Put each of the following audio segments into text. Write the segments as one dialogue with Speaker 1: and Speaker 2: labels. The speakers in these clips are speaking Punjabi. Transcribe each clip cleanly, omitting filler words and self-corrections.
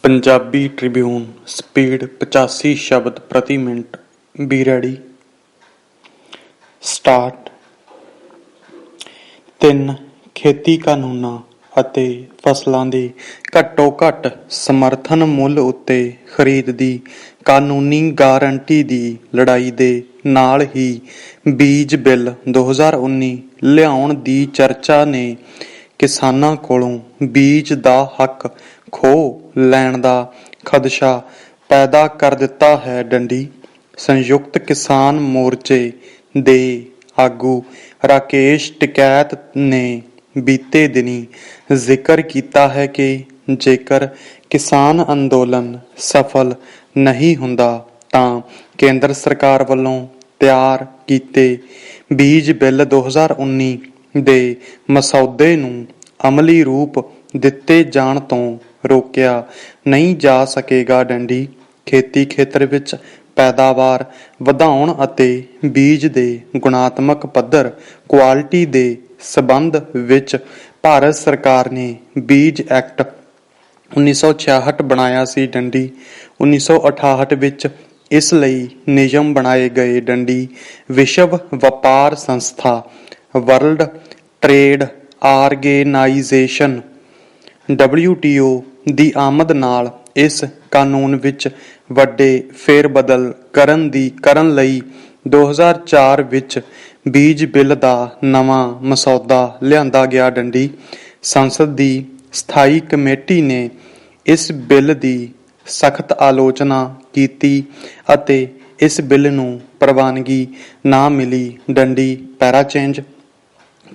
Speaker 1: ਪੰਜਾਬੀ ਟ੍ਰਿਬਿਊਨ ਸਪੀਡ 85 ਸ਼ਬਦ ਪ੍ਰਤੀ ਮਿੰਟ। B ready. ਸਟਾਰਟ। 3 ਖੇਤੀ ਕਾਨੂੰਨਾਂ ਅਤੇ ਫਸਲਾਂ ਦੇ ਘੱਟੋ ਘੱਟ ਸਮਰਥਨ ਮੁੱਲ ਉੱਤੇ ਖਰੀਦ ਦੀ ਕਾਨੂੰਨੀ ਗਾਰੰਟੀ ਦੀ ਲੜਾਈ ਦੇ ਨਾਲ ਹੀ ਬੀਜ ਬਿੱਲ 2019 ਲਿਆਉਣ ਦੀ ਚਰਚਾ ਨੇ ਕਿਸਾਨਾਂ ਕੋਲੋਂ ਬੀਜ ਦਾ ਹੱਕ ਖੋਹ ਲੈਣ ਦਾ ਖਦਸ਼ਾ ਪੈਦਾ ਕਰ ਦਿੱਤਾ ਹੈ। ਡੰਡੀ। ਸੰਯੁਕਤ ਕਿਸਾਨ ਮੋਰਚੇ ਦੇ ਆਗੂ ਰਾਕੇਸ਼ ਟਿਕੈਤ ਨੇ ਬੀਤੇ ਦਿਨੀਂ ਜ਼ਿਕਰ ਕੀਤਾ ਹੈ ਕਿ ਜੇਕਰ ਕਿਸਾਨ ਅੰਦੋਲਨ ਸਫਲ ਨਹੀਂ ਹੁੰਦਾ ਤਾਂ ਕੇਂਦਰ ਸਰਕਾਰ ਵੱਲੋਂ ਤਿਆਰ ਕੀਤੇ ਬੀਜ ਬਿੱਲ 2019 ਦੇ ਮਸੌਦੇ ਨੂੰ ਅਮਲੀ ਰੂਪ ਦਿੱਤੇ ਜਾਣ ਤੋਂ ਰੋਕਿਆ ਨਹੀਂ ਜਾ ਸਕੇਗਾ। ਡੰਡੀ। ਖੇਤੀ ਖੇਤਰ ਵਿੱਚ ਪੈਦਾਵਾਰ ਵਧਾਉਣ ਅਤੇ ਬੀਜ ਦੇ ਗੁਣਾਤਮਕ ਪੱਧਰ ਕੁਆਲਿਟੀ ਦੇ ਸਬੰਧ ਵਿੱਚ ਭਾਰਤ ਸਰਕਾਰ ਨੇ ਬੀਜ ਐਕਟ 1966 ਬਣਾਇਆ ਸੀ। ਡੰਡੀ। 1968 ਵਿੱਚ ਇਸ ਲਈ ਨਿਯਮ ਬਣਾਏ ਗਏ। ਡੰਡੀ। ਵਿਸ਼ਵ ਵਪਾਰ ਸੰਸਥਾ ਵਰਲਡ ਟ੍ਰੇਡ ਆਰਗੇਨਾਈਜੇਸ਼ਨ WTO ਦੀ ਆਮਦ ਨਾਲ ਇਸ ਕਾਨੂੰਨ ਵਿੱਚ ਵੱਡੇ ਫੇਰਬਦਲ ਕਰਨ ਲਈ 2004 ਵਿੱਚ ਬੀਜ ਬਿੱਲ ਦਾ ਨਵਾਂ ਮਸੌਦਾ ਲਿਆਂਦਾ ਗਿਆ। ਡੰਡੀ। ਸੰਸਦ ਦੀ ਸਥਾਈ ਕਮੇਟੀ ਨੇ ਇਸ ਬਿੱਲ ਦੀ ਸਖਤ ਆਲੋਚਨਾ ਕੀਤੀ ਅਤੇ ਇਸ ਬਿੱਲ ਨੂੰ ਪ੍ਰਵਾਨਗੀ ਨਾ ਮਿਲੀ। ਡੰਡੀ। ਪੈਰਾ ਚੇਂਜ।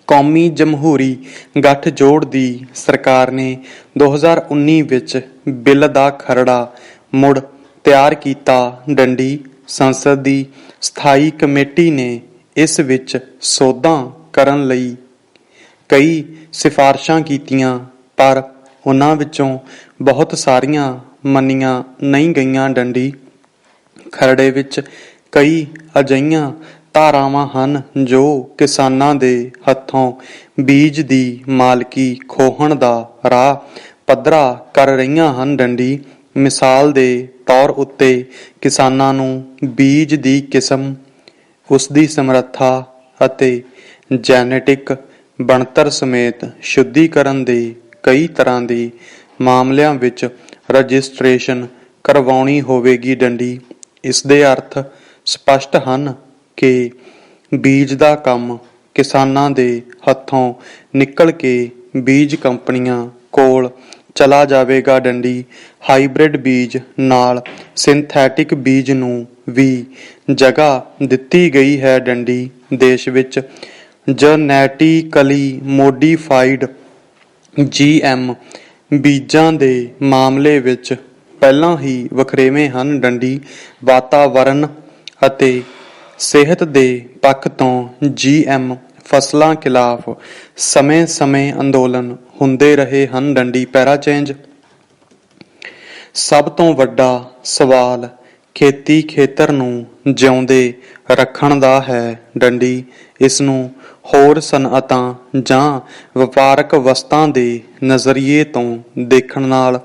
Speaker 1: ਕੌਮੀ ਜਮਹੂਰੀ ਗੱਠਜੋੜ ਦੀ ਸਰਕਾਰ ਨੇ 2019 ਵਿੱਚ ਬਿੱਲ ਦਾ ਖਰੜਾ ਮੁੜ ਤਿਆਰ ਕੀਤਾ। ਡੰਡੀ। ਸੰਸਦ ਦੀ ਸਥਾਈ ਕਮੇਟੀ ਨੇ ਇਸ ਵਿੱਚ ਸੋਧਾਂ ਕਰਨ ਲਈ ਕਈ ਸਿਫਾਰਸ਼ਾਂ ਕੀਤੀਆਂ ਪਰ ਉਨ੍ਹਾਂ ਵਿੱਚੋਂ ਬਹੁਤ ਸਾਰੀਆਂ ਮੰਨੀਆਂ ਨਹੀਂ ਗਈਆਂ। ਡੰਡੀ। ਖਰੜੇ ਵਿੱਚ ਕਈ ਅਜਿਹੀਆਂ ਧਾਰਾਵਾਂ ਹਨ ਜੋ ਕਿਸਾਨਾਂ ਦੇ ਹੱਥੋਂ ਬੀਜ ਦੀ ਮਾਲਕੀ ਖੋਹਣ ਦਾ ਰਾਹ ਪੱਧਰਾ ਕਰ ਰਹੀਆਂ ਹਨ। ਡੰਡੀ। ਮਿਸਾਲ ਦੇ ਤੌਰ ਉੱਤੇ ਕਿਸਾਨਾਂ ਨੂੰ ਬੀਜ ਦੀ ਕਿਸਮ, ਉਸਦੀ ਸਮਰੱਥਾ ਅਤੇ ਜੈਨੇਟਿਕ ਬਣਤਰ ਸਮੇਤ ਸ਼ੁੱਧੀਕਰਨ ਦੇ ਕਈ ਤਰ੍ਹਾਂ ਦੇ ਮਾਮਲਿਆਂ ਵਿੱਚ ਰਜਿਸਟ੍ਰੇਸ਼ਨ ਕਰਵਾਉਣੀ ਹੋਵੇਗੀ। ਡੰਡੀ। ਇਸਦੇ ਅਰਥ ਸਪਸ਼ਟ ਹਨ ਕਿ ਬੀਜ ਦਾ ਕੰਮ ਕਿਸਾਨਾਂ ਦੇ ਹੱਥੋਂ ਨਿਕਲ ਕੇ ਬੀਜ ਕੰਪਨੀਆਂ ਕੋਲ ਚਲਾ ਜਾਵੇਗਾ। ਡੰਡੀ। ਹਾਈਬ੍ਰਿਡ ਬੀਜ ਨਾਲ ਸਿੰਥੈਟਿਕ ਬੀਜ ਨੂੰ ਵੀ ਜਗ੍ਹਾ ਦਿੱਤੀ ਗਈ ਹੈ। ਡੰਡੀ। ਦੇਸ਼ ਵਿੱਚ ਜੈਨੇਟਿਕਲੀ ਮੋਡੀਫਾਈਡ GM ਬੀਜਾਂ ਦੇ ਮਾਮਲੇ ਵਿੱਚ ਪਹਿਲਾਂ ਹੀ ਵਖਰੇਵੇਂ ਹਨ। ਡੰਡੀ। ਵਾਤਾਵਰਣ ਅਤੇ ਸਿਹਤ ਦੇ ਪੱਖ ਤੋਂ GM ਫਸਲਾਂ ਖਿਲਾਫ ਸਮੇਂ-ਸਮੇਂ ਅੰਦੋਲਨ ਹੁੰਦੇ ਰਹੇ ਹਨ। ਡੰਡੀ। ਪੈਰਾ ਚੇਂਜ। ਸਭ ਤੋਂ ਵੱਡਾ ਸਵਾਲ ਖੇਤੀ ਖੇਤਰ ਨੂੰ ਜਿਉਂਦੇ ਰੱਖਣ ਦਾ ਹੈ। ਡੰਡੀ। ਇਸ ਨੂੰ ਹੋਰ ਸਨਅਤਾਂ ਜਾਂ ਵਪਾਰਕ ਵਸਤਾਂ ਦੇ ਨਜ਼ਰੀਏ ਤੋਂ ਦੇਖਣ ਨਾਲ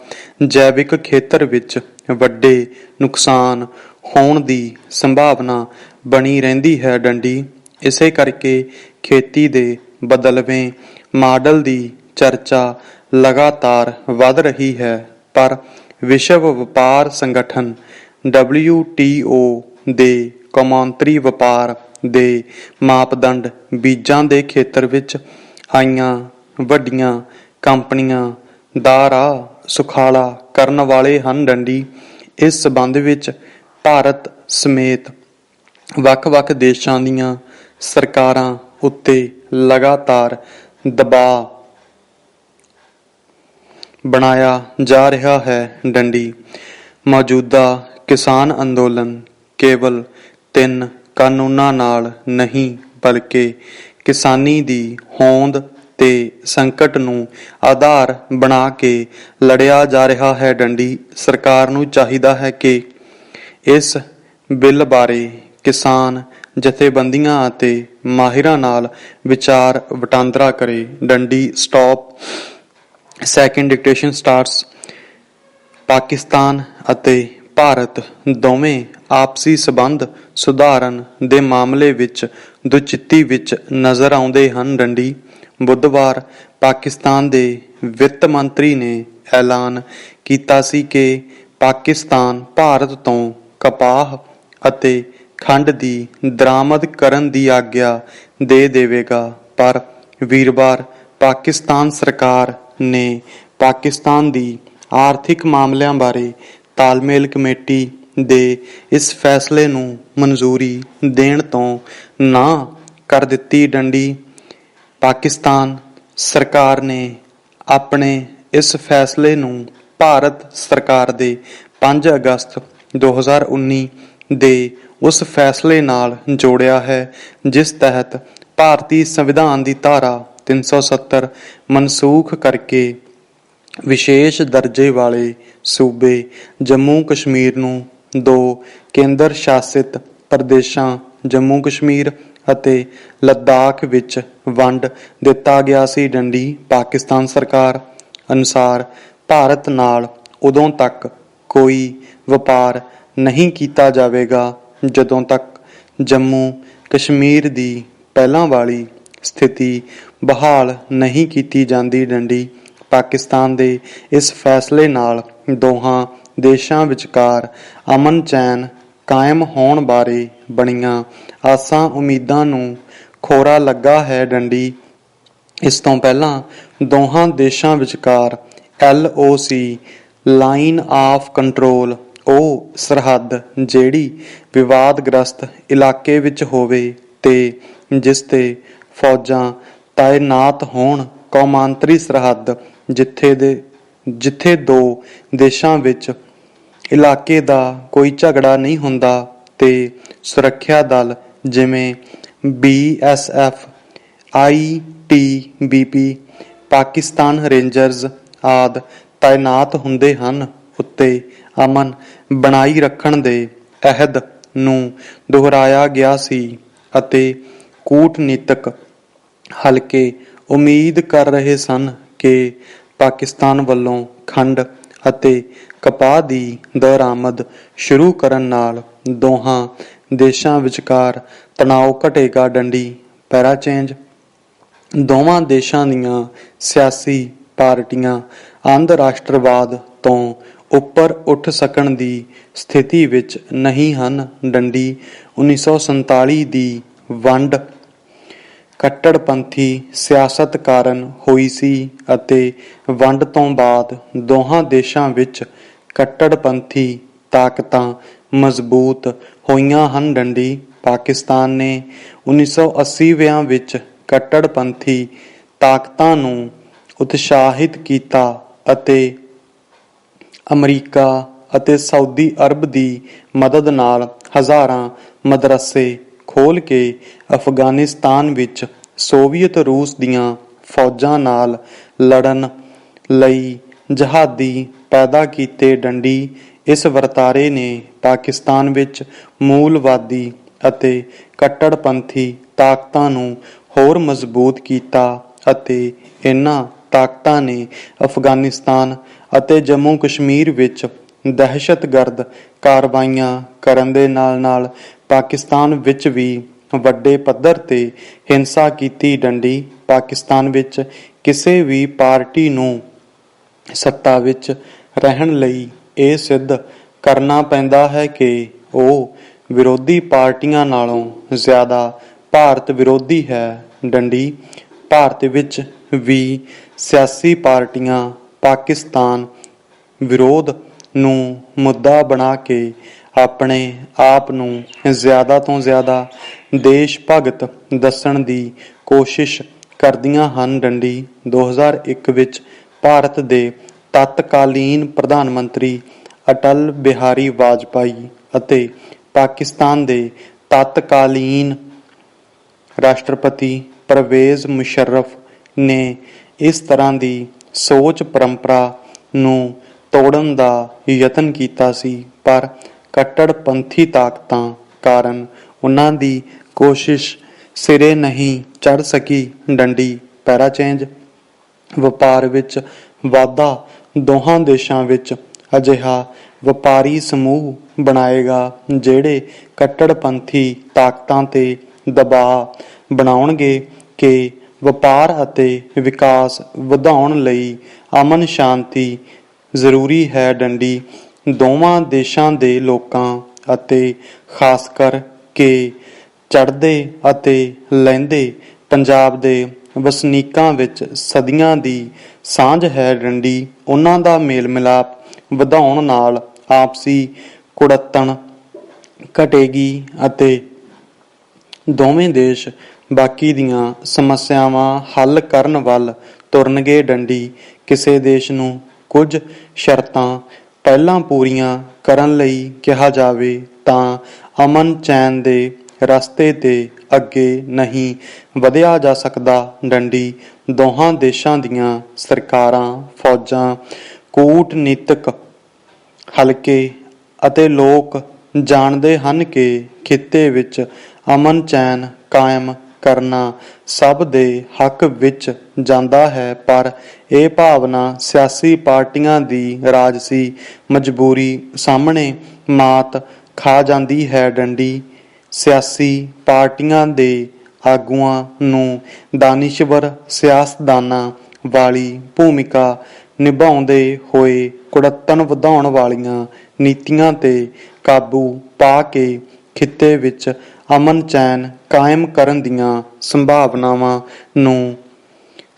Speaker 1: ਜੈਵਿਕ ਖੇਤਰ ਵਿੱਚ ਵੱਡੇ ਨੁਕਸਾਨ ਹੋਣ ਦੀ ਸੰਭਾਵਨਾ ਬਣੀ ਰਹਿੰਦੀ ਹੈ। ਡੰਡੀ। ਇਸੇ ਕਰਕੇ ਖੇਤੀ ਦੇ ਬਦਲਵੇਂ ਮਾਡਲ ਦੀ ਚਰਚਾ ਲਗਾਤਾਰ ਵਧ ਰਹੀ ਹੈ ਪਰ ਵਿਸ਼ਵ ਵਪਾਰ ਸੰਗਠਨ WTO ਦੇ ਕੌਮਾਂਤਰੀ ਵਪਾਰ ਦੇ ਮਾਪਦੰਡ ਬੀਜਾਂ ਦੇ ਖੇਤਰ ਵਿੱਚ ਆਈਆਂ ਵੱਡੀਆਂ ਕੰਪਨੀਆਂ ਦਾ ਰਾਹ ਸੁਖਾਲਾ ਕਰਨ ਵਾਲੇ ਹਨ। ਡੰਡੀ। ਇਸ ਸਬੰਧ ਵਿੱਚ ਭਾਰਤ ਸਮੇਤ ਵੱਖ-ਵੱਖ ਦੇਸ਼ਾਂ ਦੀਆਂ ਸਰਕਾਰਾਂ ਉੱਤੇ ਲਗਾਤਾਰ ਦਬਾਅ ਬਣਾਇਆ ਜਾ ਰਿਹਾ ਹੈ। ਡੰਡੀ। ਮੌਜੂਦਾ ਕਿਸਾਨ ਅੰਦੋਲਨ ਕੇਵਲ 3 ਕਾਨੂੰਨਾਂ ਨਾਲ ਨਹੀਂ ਬਲਕਿ ਕਿਸਾਨੀ ਦੀ ਹੋਂਦ ਤੇ ਸੰਕਟ ਨੂੰ ਆਧਾਰ ਬਣਾ ਕੇ ਲੜਿਆ ਜਾ ਰਿਹਾ ਹੈ। ਡੰਡੀ। ਸਰਕਾਰ ਨੂੰ ਚਾਹੀਦਾ ਹੈ ਕਿ ਇਸ ਬਿੱਲ ਬਾਰੇ ਕਿਸਾਨ ਜਥੇਬੰਦੀਆਂ ਅਤੇ ਮਾਹਿਰਾਂ ਨਾਲ ਵਿਚਾਰ ਵਟਾਂਦਰਾ ਕਰੇ। ਡੰਡੀ। Stop. Second dictation starts. Pakistan ਅਤੇ ਭਾਰਤ ਦੋਵੇਂ ਆਪਸੀ ਸੰਬੰਧ ਸੁਧਾਰਨ ਦੇ ਮਾਮਲੇ ਵਿੱਚ ਦੁਚਿੱਤੀ ਵਿੱਚ ਨਜ਼ਰ ਆਉਂਦੇ ਹਨ। ਬੁੱਧਵਾਰ ਪਾਕਿਸਤਾਨ ਦੇ ਵਿੱਤ ਮੰਤਰੀ ਨੇ ਐਲਾਨ ਕੀਤਾ ਸੀ ਕਿ ਪਾਕਿਸਤਾਨ ਭਾਰਤ ਤੋਂ ਕਪਾਹ ਅਤੇ ਖੰਡ ਦੀ ਦਰਾਮਦ ਕਰਨ ਦੀ ਆਗਿਆ ਦੇ ਦੇਵੇਗਾ, ਪਰ ਵੀਰਵਾਰ ਪਾਕਿਸਤਾਨ ਸਰਕਾਰ ਨੇ ਪਾਕਿਸਤਾਨ ਦੀ ਆਰਥਿਕ ਮਾਮਲਿਆਂ ਬਾਰੇ ਤਾਲਮੇਲ ਕਮੇਟੀ ਦੇ ਇਸ ਫੈਸਲੇ ਨੂੰ ਮਨਜ਼ੂਰੀ ਦੇਣ ਤੋਂ ਨਾਂਹ ਕਰ ਦਿੱਤੀ। ਪਾਕਿਸਤਾਨ ਸਰਕਾਰ ਨੇ ਆਪਣੇ ਇਸ ਫੈਸਲੇ ਨੂੰ ਭਾਰਤ ਸਰਕਾਰ ਦੇ 5 ਅਗਸਤ 2019 ਦੇ ਉਸ ਫੈਸਲੇ ਨਾਲ ਜੋੜਿਆ ਹੈ ਜਿਸ ਤਹਿਤ ਭਾਰਤੀ ਸੰਵਿਧਾਨ ਦੀ ਧਾਰਾ 370 ਮਨਸੂਖ ਕਰਕੇ ਵਿਸ਼ੇਸ਼ ਦਰਜੇ ਵਾਲੇ ਸੂਬੇ ਜੰਮੂ ਕਸ਼ਮੀਰ ਨੂੰ 2 ਕੇਂਦਰ ਸ਼ਾਸਿਤ ਪ੍ਰਦੇਸ਼ਾਂ ਜੰਮੂ ਕਸ਼ਮੀਰ ਅਤੇ ਲੱਦਾਖ ਵਿੱਚ ਵੰਡ ਦਿੱਤਾ ਗਿਆ ਸੀ। ਪਾਕਿਸਤਾਨ ਸਰਕਾਰ ਅਨੁਸਾਰ ਭਾਰਤ ਨਾਲ ਉਦੋਂ ਤੱਕ ਕੋਈ ਵਪਾਰ ਨਹੀਂ ਕੀਤਾ ਜਾਵੇਗਾ ਜਦੋਂ ਤੱਕ ਜੰਮੂ ਕਸ਼ਮੀਰ ਦੀ ਪਹਿਲਾਂ ਵਾਲੀ ਸਥਿਤੀ ਬਹਾਲ ਨਹੀਂ ਕੀਤੀ ਜਾਂਦੀ। ਪਾਕਿਸਤਾਨ ਦੇ ਇਸ ਫੈਸਲੇ ਨਾਲ ਦੋਹਾਂ ਦੇਸ਼ਾਂ ਵਿਚਕਾਰ ਅਮਨ ਚੈਨ ਕਾਇਮ ਹੋਣ ਬਾਰੇ ਬਣੀਆਂ ਆਸਾਂ ਉਮੀਦਾਂ ਨੂੰ ਖੋਰਾ ਲੱਗਾ ਹੈ। ਇਸ ਤੋਂ ਪਹਿਲਾਂ ਦੋਹਾਂ ਦੇਸ਼ਾਂ ਵਿਚਕਾਰ LOC ਲਾਈਨ ਆਫ ਕੰਟਰੋਲ ਉਹ ਸਰਹੱਦ ਜਿਹੜੀ ਵਿਵਾਦਗ੍ਰਸਤ ਇਲਾਕੇ ਵਿੱਚ ਹੋਵੇ ਤੇ ਜਿਸ ਤੇ ਫੌਜਾਂ ਤਾਇਨਾਤ ਹੋਣ, ਕੌਮਾਂਤਰੀ ਸਰਹੱਦ ਜਿੱਥੇ ਦੋ ਦੇਸ਼ਾਂ ਵਿੱਚ ਇਲਾਕੇ ਦਾ ਕੋਈ ਝਗੜਾ ਨਹੀਂ ਹੁੰਦਾ ਤੇ ਸੁਰੱਖਿਆ ਦਲ ਜਿਵੇਂ BSF, ITBP, ਪਾਕਿਸਤਾਨ ਰੇਂਜਰਜ਼ ਆਦਿ ਤਾਇਨਾਤ ਹੁੰਦੇ ਹਨ ਉੱਤੇ ਅਮਨ ਬਣਾਈ ਰੱਖਣ ਦੇ ਅਹਿਦ ਨੂੰ ਦੁਹਰਾਇਆ ਗਿਆ ਸੀ ਅਤੇ ਕੂਟਨੀਤਕ ਹਲਕੇ ਉਮੀਦ ਕਰ ਰਹੇ ਸਨ ਕਿ ਪਾਕਿਸਤਾਨ ਵੱਲੋਂ ਖੰਡ ਅਤੇ ਕਪਾਹ ਦੀ ਦਰਾਮਦ ਸ਼ੁਰੂ ਕਰਨ ਨਾਲ ਦੋਹਾਂ ਦੇਸ਼ਾਂ ਵਿਚਕਾਰ ਤਣਾਅ ਘਟੇਗਾ। ਪੈਰਾ ਚੇਂਜ ਦੋਵਾਂ ਦੇਸ਼ਾਂ ਦੀਆਂ ਸਿਆਸੀ ਪਾਰਟੀਆਂ ਅੰਧ-ਰਾਸ਼ਟਰਵਾਦ ਤੋਂ ਉੱਪਰ ਉੱਠ ਸਕਣ ਦੀ ਸਥਿਤੀ ਵਿੱਚ ਨਹੀਂ ਹਨ। 1947 ਦੀ ਵੰਡ ਕੱਟੜਪੰਥੀ ਸਿਆਸਤ ਕਾਰਨ ਹੋਈ ਸੀ ਅਤੇ ਵੰਡ ਤੋਂ ਬਾਅਦ ਦੋਹਾਂ ਦੇਸ਼ਾਂ ਵਿੱਚ ਕੱਟੜਪੰਥੀ ਤਾਕਤਾਂ ਮਜ਼ਬੂਤ ਹੋਈਆਂ ਹਨ। ਪਾਕਿਸਤਾਨ ਨੇ 1980ਵਿਆਂ ਵਿੱਚ ਕੱਟੜਪੰਥੀ ਤਾਕਤਾਂ ਨੂੰ ਉਤਸ਼ਾਹਿਤ ਕੀਤਾ ਅਤੇ ਅਮਰੀਕਾ ਅਤੇ ਸਾਊਦੀ ਅਰਬ ਦੀ ਮਦਦ ਨਾਲ ਹਜ਼ਾਰਾਂ ਮਦਰਸੇ ਖੋਲ੍ਹ ਕੇ ਅਫਗਾਨਿਸਤਾਨ ਵਿੱਚ ਸੋਵੀਅਤ ਰੂਸ ਦੀਆਂ ਫੌਜਾਂ ਨਾਲ ਲੜਨ ਲਈ ਜਹਾਦੀ ਪੈਦਾ ਕੀਤੇ। ਇਸ ਵਰਤਾਰੇ ਨੇ ਪਾਕਿਸਤਾਨ ਵਿੱਚ ਮੂਲਵਾਦੀ ਅਤੇ ਕੱਟੜਪੰਥੀ ਤਾਕਤਾਂ ਨੂੰ ਹੋਰ ਮਜ਼ਬੂਤ ਕੀਤਾ ਅਤੇ ਇਹਨਾਂ ਤਾਕਤਾਂ ਨੇ ਅਫਗਾਨਿਸਤਾਨ ਅਤੇ ਜੰਮੂ ਕਸ਼ਮੀਰ ਵਿੱਚ ਦਹਿਸ਼ਤਗਰਦ ਕਾਰਵਾਈਆਂ ਕਰਨ ਦੇ ਨਾਲ ਪਾਕਿਸਤਾਨ ਵਿੱਚ ਵੀ ਵੱਡੇ ਪੱਧਰ ਤੇ ਹਿੰਸਾ ਕੀਤੀ। ਪਾਕਿਸਤਾਨ ਵਿੱਚ ਕਿਸੇ ਵੀ ਪਾਰਟੀ ਨੂੰ ਸੱਤਾ ਵਿੱਚ ਰਹਿਣ ਲਈ ਇਹ ਸਿੱਧ ਕਰਨਾ ਪੈਂਦਾ ਹੈ ਕਿ ਉਹ ਵਿਰੋਧੀ ਪਾਰਟੀਆਂ ਨਾਲੋਂ ਜ਼ਿਆਦਾ ਭਾਰਤ ਵਿਰੋਧੀ ਹੈ। ਭਾਰਤ ਵਿੱਚ ਵੀ ਸਿਆਸੀ ਪਾਰਟੀਆਂ ਪਾਕਿਸਤਾਨ ਵਿਰੋਧ ਨੂੰ ਮੁੱਦਾ ਬਣਾ ਕੇ ਆਪਣੇ ਆਪ ਨੂੰ ਜ਼ਿਆਦਾ ਤੋਂ ਜ਼ਿਆਦਾ ਦੇਸ਼ ਭਗਤ ਦੱਸਣ ਦੀ ਕੋਸ਼ਿਸ਼ ਕਰਦੀਆਂ ਹਨ। 2001 ਵਿੱਚ ਭਾਰਤ ਦੇ ਤਤਕਾਲੀਨ ਪ੍ਰਧਾਨ ਮੰਤਰੀ ਅਟਲ ਬਿਹਾਰੀ ਵਾਜਪਾਈ ਅਤੇ ਪਾਕਿਸਤਾਨ ਦੇ ਤਤਕਾਲੀਨ ਰਾਸ਼ਟਰਪਤੀ ਪਰਵੇਜ਼ ਮੁਸ਼ੱਰਫ ਨੇ ਇਸ ਤਰ੍ਹਾਂ ਦੀ ਸੋਚ ਪਰੰਪਰਾ ਨੂੰ ਤੋੜਨ ਦਾ ਯਤਨ ਕੀਤਾ ਸੀ, ਪਰ ਕੱਟੜਪੰਥੀ ਤਾਕਤਾਂ ਕਾਰਨ ਉਨ੍ਹਾਂ ਦੀ ਕੋਸ਼ਿਸ਼ ਸਿਰੇ ਨਹੀਂ ਚੜ੍ਹ ਸਕੀ। ਪੈਰਾ ਚੇਂਜ ਵਪਾਰ ਵਿੱਚ ਵਾਧਾ ਦੋਹਾਂ ਦੇਸ਼ਾਂ ਵਿੱਚ ਅਜਿਹਾ ਵਪਾਰੀ ਸਮੂਹ ਬਣਾਏਗਾ ਜਿਹੜੇ ਕੱਟੜਪੰਥੀ ਤਾਕਤਾਂ 'ਤੇ ਦਬਾਅ ਬਣਾਉਣਗੇ ਕਿ ਵਪਾਰ ਅਤੇ ਵਿਕਾਸ ਵਧਾਉਣ ਲਈ ਅਮਨ ਸ਼ਾਂਤੀ ਜ਼ਰੂਰੀ ਹੈ। ਡੰਡੀ ਦੋਵਾਂ ਦੇਸ਼ਾਂ ਦੇ ਲੋਕਾਂ ਅਤੇ ਖਾਸ ਕਰਕੇ ਚੜ੍ਹਦੇ ਅਤੇ ਲਹਿੰਦੇ ਪੰਜਾਬ ਦੇ ਵਸਨੀਕਾਂ ਵਿੱਚ ਸਦੀਆਂ ਦੀ ਸਾਂਝ ਹੈ। ਡੰਡੀ ਉਹਨਾਂ ਦਾ ਮੇਲ ਮਿਲਾਪ ਵਧਾਉਣ ਨਾਲ ਆਪਸੀ ਕੁੜੱਤਣ ਘਟੇਗੀ ਅਤੇ ਦੋਵੇਂ ਦੇਸ਼ ਬਾਕੀ ਦੀਆਂ ਸਮੱਸਿਆਵਾਂ ਹੱਲ ਕਰਨ ਵੱਲ ਤੁਰਨਗੇ। ਡੰਡੀ ਕਿਸੇ ਦੇਸ਼ ਨੂੰ ਕੁਝ ਸ਼ਰਤਾਂ ਪਹਿਲਾਂ ਪੂਰੀਆਂ ਕਰਨ ਲਈ ਕਿਹਾ ਜਾਵੇ ਤਾਂ ਅਮਨ ਚੈਨ ਦੇ ਰਸਤੇ 'ਤੇ ਅੱਗੇ ਨਹੀਂ ਵਧਿਆ ਜਾ ਸਕਦਾ। ਡੰਡੀ ਦੋਹਾਂ ਦੇਸ਼ਾਂ ਦੀਆਂ ਸਰਕਾਰਾਂ, ਫੌਜਾਂ, ਕੂਟਨੀਤਕ ਹਲਕੇ ਅਤੇ ਲੋਕ ਜਾਣਦੇ ਹਨ ਕਿ ਖਿੱਤੇ ਵਿੱਚ ਅਮਨ ਚੈਨ ਕਾਇਮ ਕਰਨਾ ਸਭ ਦੇ ਹੱਕ ਵਿੱਚ ਜਾਂਦਾ ਹੈ, ਪਰ ਇਹ ਭਾਵਨਾ ਸਿਆਸੀ ਪਾਰਟੀਆਂ ਦੀ ਰਾਜਸੀ ਮਜਬੂਰੀ ਸਾਹਮਣੇ ਮਾਤ ਖਾ ਜਾਂਦੀ ਹੈ। ਡੰਡੀ ਸਿਆਸੀ ਪਾਰਟੀਆਂ ਦੇ ਆਗੂਆਂ ਨੂੰ ਦਾਨਿਸ਼ਵਰ ਸਿਆਸਤਦਾਨਾਂ ਵਾਲੀ ਭੂਮਿਕਾ ਨਿਭਾਉਂਦੇ ਹੋਏ ਕੁੜੱਤਣ ਵਧਾਉਣ ਵਾਲੀਆਂ ਨੀਤੀਆਂ 'ਤੇ ਕਾਬੂ ਪਾ ਕੇ ਖਿੱਤੇ ਵਿੱਚ ਅਮਨ ਚੈਨ ਕਾਇਮ ਕਰਨ ਦੀਆਂ ਸੰਭਾਵਨਾਵਾਂ ਨੂੰ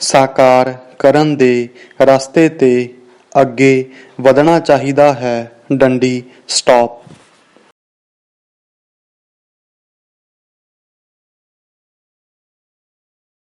Speaker 1: ਸਾਕਾਰ ਕਰਨ ਦੇ ਰਸਤੇ 'ਤੇ ਅੱਗੇ ਵਧਣਾ ਚਾਹੀਦਾ ਹੈ। ਡੰਡੀ ਸਟਾਪ।